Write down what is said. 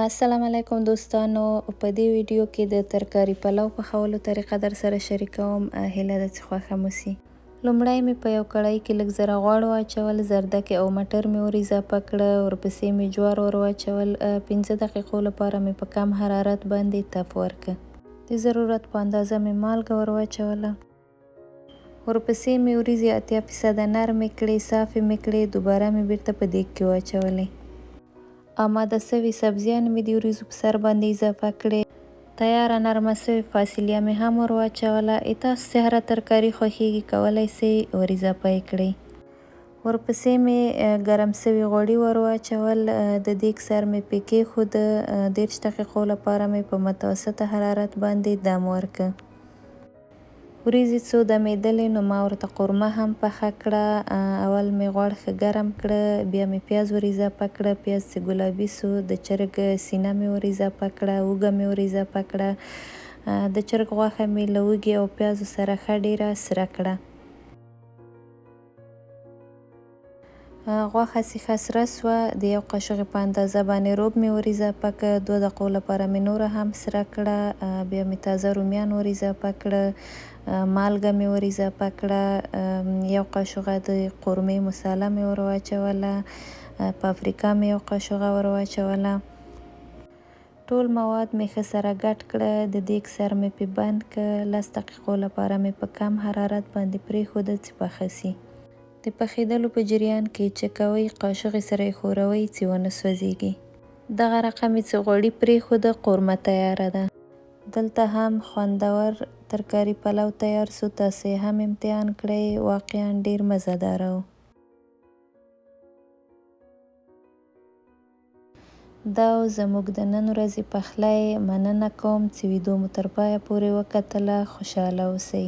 السلام علیکم دوستانو، په دې ویډیو کې د ترکاري پلو پخولو طریقه در سره شریکوم. هیله ده چې خوښه مو سي. لومړی مې په یو کړاهي کې لږ زره غوړ واچول، زردکې او مټر مې ور اضافه کړه، ورپسې مې جوار ور واچول. 15 دقیقو لپاره مې په کم حرارت باندې تپ ورکړه. د ضرورت په اندازه مې مالګه ور واچوله. ورپسې مې وریځې 80% نرمې کړې، صافې مې کړې، دوباره مې بیرته په دیګ کې واچولې. آماده سوي سبزیان مې د وریځو په سر باندې اضافه کړې. تیاره نرمه سوي فاصله مې هم ور واچوله. تاسو چې هره ترکاري خوښیږي کولی سئ ور اضافه یې کړئ. ورپسې مې ګرم سوي غوړي ور واچول. د دیګ سر مې پرې کېښود. 30 دقیقو لپاره مې په متوسطه حرارت باندې دم ورکړ. وریځې څو دمېدلې نو ما ورته قورمه هم پخه کړه. اول مې غوړ ښه ګرم کړه، بیا مې پیاز ور اضافه کړه. پیاز چې ګلابي سو، د چرګ سینه مې ور اضافه کړه، اوږه مې ور اضافه کړه. د چرګ غوښه مې له اوږې او پیازو سره ښه ډیره سره کړه. غوښه چې ښه سره سوه، د یو قاشغې په اندازه باندې روب مې ور اضافه کړه. 2 دقیقو لپاره مې نوره هم سره کړه. بیا مې تازه رومیان ور اضافه کړه، مالګه مې ور اضافه کړه، یو قاشغه د قورمې مساله مې ور واچوله، پاپریکا مې یو قاشغه ور واچوله. ټول مواد مې ښه سره ګډ کړه. د دیګ سر مې پرې بند کړ. 10 دقیقو لپاره مې په کم حرارت باندې پرېښوده چې پخه سي. د پخېدلو په جریان کې چکوئ، قاشغې سره یې ښوروئ چې ونه سوځېږي. دغه رقم یې چې غوړي پرېښوده، قورمه تیاره ده. دلته هم خوندور ترکاري پلو تیار سو. تاسو یې هم امتحان کړئ، واقعا ډېر مزه داره و. دا و زموږ د نن ورځې پخلی. مننه کوم چې ویډیو مو تر پایه پورې وکتله. خوشحاله اوسئ.